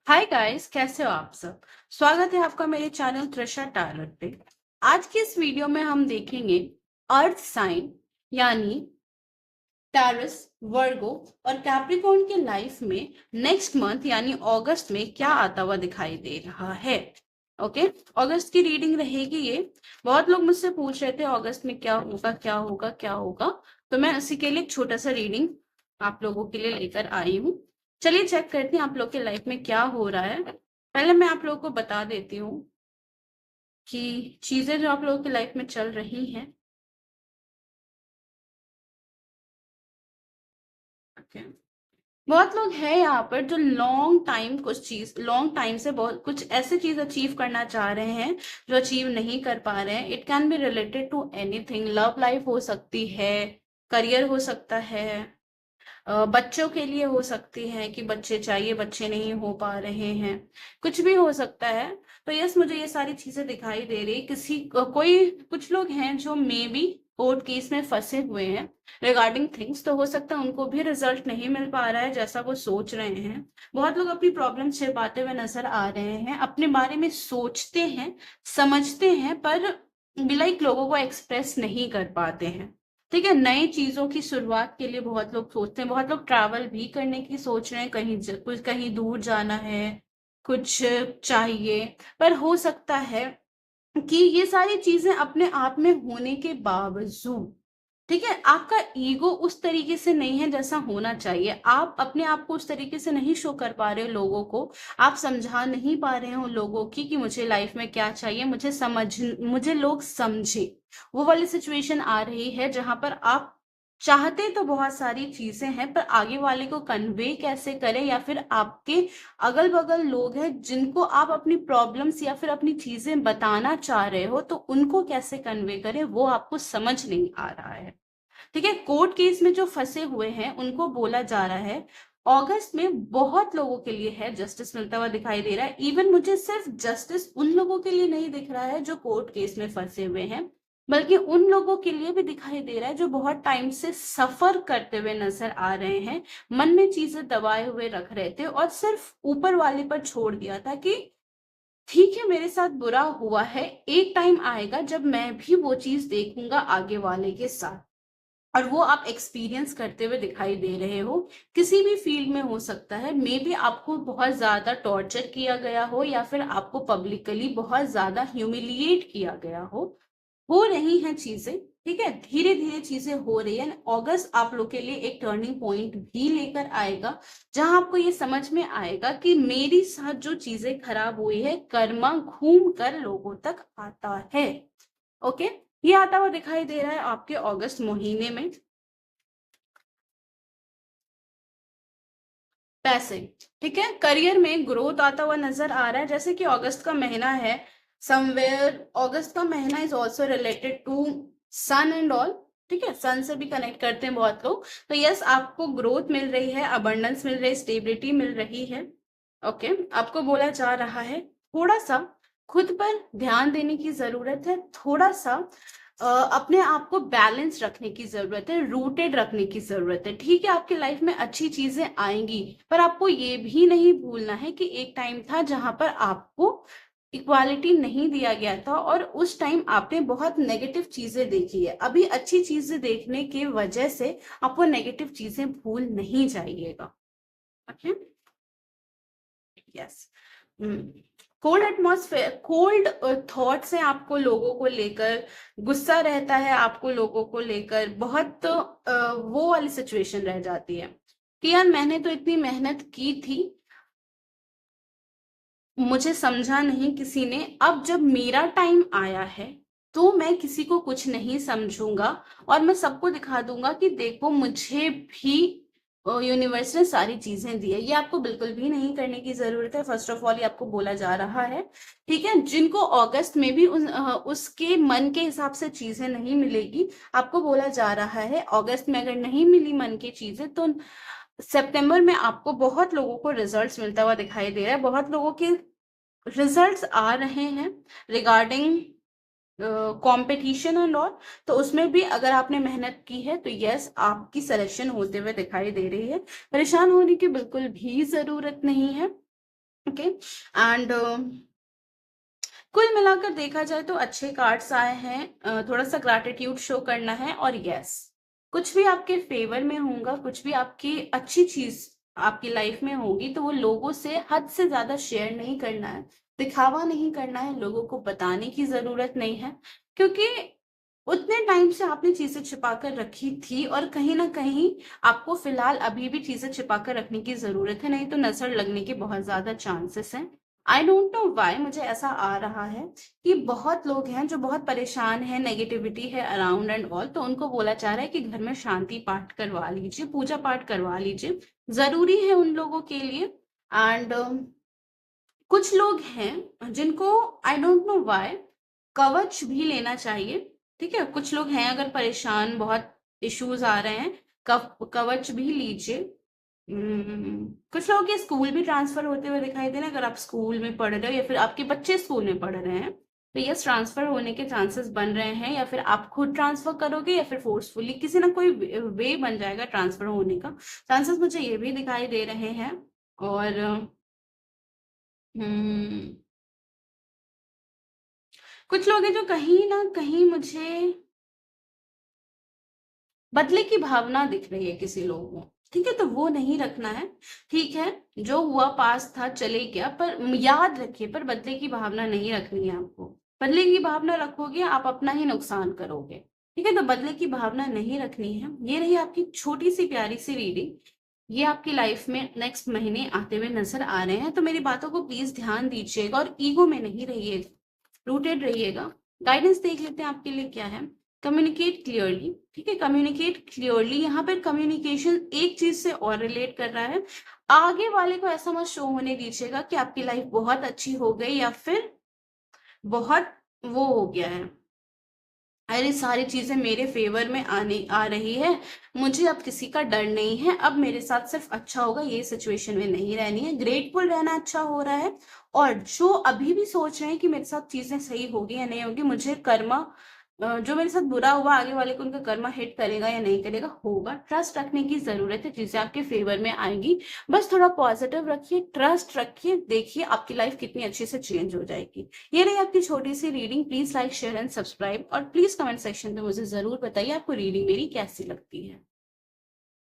Hi guys, कैसे हो आप सब। स्वागत है आपका मेरे चैनल त्रिशा टैरोट पे। आज की इस वीडियो में हम देखेंगे अर्थ साइन यानी टैरस, वर्गो और कैप्रिकॉर्न के लाइफ में नेक्स्ट मंथ यानी अगस्त में क्या आता हुआ दिखाई दे रहा है। ओके, अगस्त की रीडिंग रहेगी ये। बहुत लोग मुझसे पूछ रहे थे अगस्त में क्या होगा क्या होगा क्या होगा, तो मैं उसी के लिए एक छोटा सा रीडिंग आप लोगों के लिए लेकर आई हूँ। चलिए चेक करते हैं आप लोग के लाइफ में क्या हो रहा है। पहले मैं आप लोगों को बता देती हूँ कि चीजें जो आप लोगों की लाइफ में चल रही हैं। ओके, बहुत लोग हैं यहाँ पर जो लॉन्ग टाइम से बहुत कुछ ऐसे चीज अचीव करना चाह रहे हैं जो अचीव नहीं कर पा रहे हैं। It can be related to anything. Love life हो सकती है, करियर हो सकता है, बच्चों के लिए हो सकती है कि बच्चे चाहिए, बच्चे नहीं हो पा रहे हैं, कुछ भी हो सकता है। तो यस, मुझे ये सारी चीजें दिखाई दे रही। कोई कुछ लोग हैं जो मे बी कोर्ट केस में फंसे हुए हैं रिगार्डिंग थिंग्स, तो हो सकता है उनको भी रिजल्ट नहीं मिल पा रहा है जैसा वो सोच रहे हैं। बहुत लोग अपनी प्रॉब्लम छिपाते हुए नजर आ रहे हैं, अपने बारे में सोचते हैं, समझते हैं, पर लाइक लोगों को एक्सप्रेस नहीं कर पाते हैं। ठीक है, नई चीजों की शुरुआत के लिए बहुत लोग सोचते हैं, बहुत लोग ट्रैवल भी करने की सोच रहे हैं, कुछ कहीं दूर जाना है, कुछ चाहिए। पर हो सकता है कि ये सारी चीजें अपने आप में होने के बावजूद, ठीक है, आपका ईगो उस तरीके से नहीं है जैसा होना चाहिए। आप अपने आप को उस तरीके से नहीं शो कर पा रहे हो लोगों को। आप समझा नहीं पा रहे हो लोगों की कि मुझे लाइफ में क्या चाहिए, मुझे लोग समझे। वो वाली सिचुएशन आ रही है जहां पर आप चाहते तो बहुत सारी चीजें हैं, पर आगे वाले को कन्वे कैसे करें, या फिर आपके अगल बगल लोग हैं जिनको आप अपनी प्रॉब्लम्स या फिर अपनी चीजें बताना चाह रहे हो, तो उनको कैसे कन्वे करें वो आपको समझ नहीं आ रहा है। ठीक है, कोर्ट केस में जो फंसे हुए हैं उनको बोला जा रहा है अगस्त में बहुत लोगों के लिए है जस्टिस मिलता हुआ दिखाई दे रहा है। इवन मुझे सिर्फ जस्टिस उन लोगों के लिए नहीं दिख रहा है जो कोर्ट केस में फंसे हुए हैं, बल्कि उन लोगों के लिए भी दिखाई दे रहा है जो बहुत टाइम से सफर करते हुए नजर आ रहे हैं, मन में चीजें दबाए हुए रख रहे थे और सिर्फ ऊपर वाले पर छोड़ दिया था कि ठीक है मेरे साथ बुरा हुआ है, एक टाइम आएगा जब मैं भी वो चीज देखूंगा आगे वाले के साथ। और वो आप एक्सपीरियंस करते हुए दिखाई दे रहे हो। किसी भी फील्ड में हो सकता है, मे बी आपको बहुत ज्यादा टॉर्चर किया गया हो या फिर आपको पब्लिकली बहुत ज्यादा ह्यूमिलिएट किया गया हो रही हैं चीजें। ठीक है, धीरे धीरे चीजें हो रही है। अगस्त आप लोग के लिए एक टर्निंग पॉइंट भी लेकर आएगा जहां आपको ये समझ में आएगा कि मेरी साथ जो चीजें खराब हुई है, कर्मा घूम कर लोगों तक आता है। ओके, ये आता हुआ दिखाई दे रहा है आपके अगस्त महीने में। पैसे, ठीक है, करियर में ग्रोथ आता हुआ नजर आ रहा है। जैसे कि अगस्त का महीना है, समवेयर अगस्त का महीना is also related to sun and all. ठीक है, सन से भी कनेक्ट करते हैं बहुत लोग। तो यस, आपको ग्रोथ मिल रही है, अबंडेंस मिल रही है, स्टेबिलिटी मिल रही है। ओके, आपको बोला जा रहा है थोड़ा सा खुद पर ध्यान देने की जरूरत है, थोड़ा सा अपने आप को बैलेंस रखने की जरूरत है, रूटेड रखने की जरूरत है। ठीक है, आपकी लाइफ में अच्छी चीजें आएंगी, पर आपको ये भी नहीं भूलना है कि एक टाइम था जहां पर आपको इक्वालिटी नहीं दिया गया था और उस टाइम आपने बहुत नेगेटिव चीजें देखी है। अभी अच्छी चीजें देखने की वजह से आपको नेगेटिव चीजें भूल नहीं जाइएगा। Okay, yes. Cold atmosphere, cold thought से आपको लोगों को लेकर गुस्सा रहता है, आपको लोगों को लेकर बहुत वो वाली सिचुएशन रह जाती है कि यार मैंने तो इतनी मेहनत की थी, मुझे समझा नहीं किसी ने, अब जब मेरा टाइम आया है तो मैं किसी को कुछ नहीं समझूंगा और मैं सबको दिखा दूंगा कि देखो मुझे भी यूनिवर्स ने सारी चीजें दी है। ये आपको बिल्कुल भी नहीं करने की जरूरत है। फर्स्ट ऑफ ऑल ये आपको बोला जा रहा है, ठीक है, जिनको अगस्त में भी उसके मन के हिसाब से चीजें नहीं मिलेगी, आपको बोला जा रहा है अगस्त में अगर नहीं मिली मन की चीजें तो सितंबर में आपको बहुत लोगों को रिजल्ट्स मिलता हुआ दिखाई दे रहा है। बहुत लोगों के रिजल्ट्स आ रहे हैं रिगार्डिंग कंपटीशन एंड ऑल, तो उसमें भी अगर आपने मेहनत की है तो यस आपकी सिलेक्शन होते हुए दिखाई दे रही है। परेशान होने की बिल्कुल भी जरूरत नहीं है। ओके। एंड कुल मिलाकर देखा जाए तो अच्छे कार्ड्स आए हैं, थोड़ा सा ग्रैटिट्यूड शो करना है, और यस, कुछ भी आपके फेवर में होगा, कुछ भी आपकी अच्छी चीज आपकी लाइफ में होगी, तो वो लोगों से हद से ज्यादा शेयर नहीं करना है, दिखावा नहीं करना है, लोगों को बताने की जरूरत नहीं है, क्योंकि उतने टाइम से आपने चीजें छिपा कर रखी थी, और कहीं ना कहीं आपको फिलहाल अभी भी चीजें छिपा कर रखने की जरूरत है, नहीं तो नजर लगने के बहुत ज्यादा चांसेस हैं। आई डोंट नो वाई मुझे ऐसा आ रहा है कि बहुत लोग हैं जो बहुत परेशान हैं, नेगेटिविटी है अराउंड एंड ऑल, तो उनको बोला जा रहा है कि घर में शांति पाठ करवा लीजिए, पूजा पाठ करवा लीजिए, जरूरी है उन लोगों के लिए। एंड कुछ लोग हैं जिनको आई डोंट नो व्हाई कवच भी लेना चाहिए। ठीक है, कुछ लोग हैं अगर परेशान, बहुत इश्यूज आ रहे हैं, कवच भी लीजिए। कुछ लोगों के स्कूल भी ट्रांसफर होते हुए दिखाई दे रहे हैं, अगर आप स्कूल में पढ़ रहे हो या फिर आपके बच्चे स्कूल में पढ़ रहे हैं, तो यस, ट्रांसफर होने के चांसेस बन रहे हैं, या फिर आप खुद ट्रांसफर करोगे या फिर फोर्सफुली किसी ना कोई वे बन जाएगा ट्रांसफर होने का, चांसेस मुझे ये भी दिखाई दे रहे हैं। और हम्म कुछ लोग हैं जो कहीं ना कहीं मुझे बदले की भावना दिख रही है किसी लोगों में। ठीक है, तो वो नहीं रखना है। ठीक है, जो हुआ पास था चले गया, पर याद रखिए, पर बदले की भावना नहीं रखनी है आपको। बदले की भावना रखोगे आप अपना ही नुकसान करोगे। ठीक है, तो बदले की भावना नहीं रखनी है। ये रही आपकी छोटी सी प्यारी सी रीडिंग। ये आपकी लाइफ में नेक्स्ट महीने आते हुए नजर आ रहे हैं, तो मेरी बातों को प्लीज ध्यान दीजिएगा और ईगो में नहीं रहिएगा, रूटेड रहिएगा। गाइडेंस देख लेते हैं आपके लिए क्या है। Communicate clearly. ठीक है, कम्युनिकेट क्लियरली, यहाँ पर कम्युनिकेशन एक चीज से और रिलेट कर रहा है। आगे वाले को ऐसा मत शो होने दीजिएगा कि आपकी लाइफ बहुत अच्छी हो गई या फिर बहुत वो हो गया है, अरे सारी चीजें मेरे फेवर में आने आ रही है, मुझे अब किसी का डर नहीं है, अब मेरे साथ सिर्फ अच्छा होगा, ये सिचुएशन में नहीं रहनी है। ग्रेटफुल रहना अच्छा हो रहा है। और जो अभी भी सोच रहे हैं कि मेरे साथ चीजें सही होगी या नहीं होगी, मुझे कर्मा जो मेरे साथ बुरा हुआ आगे वाले को उनका कर्मा हिट करेगा या नहीं करेगा, होगा। ट्रस्ट रखने की जरूरत है, चीजें आपके फेवर में आएंगी। बस थोड़ा पॉजिटिव रखिए, ट्रस्ट रखिए, देखिए आपकी लाइफ कितनी अच्छे से चेंज हो जाएगी। ये रही आपकी छोटी सी reading. Please like share and subscribe, और प्लीज कमेंट सेक्शन में मुझे जरूर बताइए आपको रीडिंग मेरी कैसी लगती है।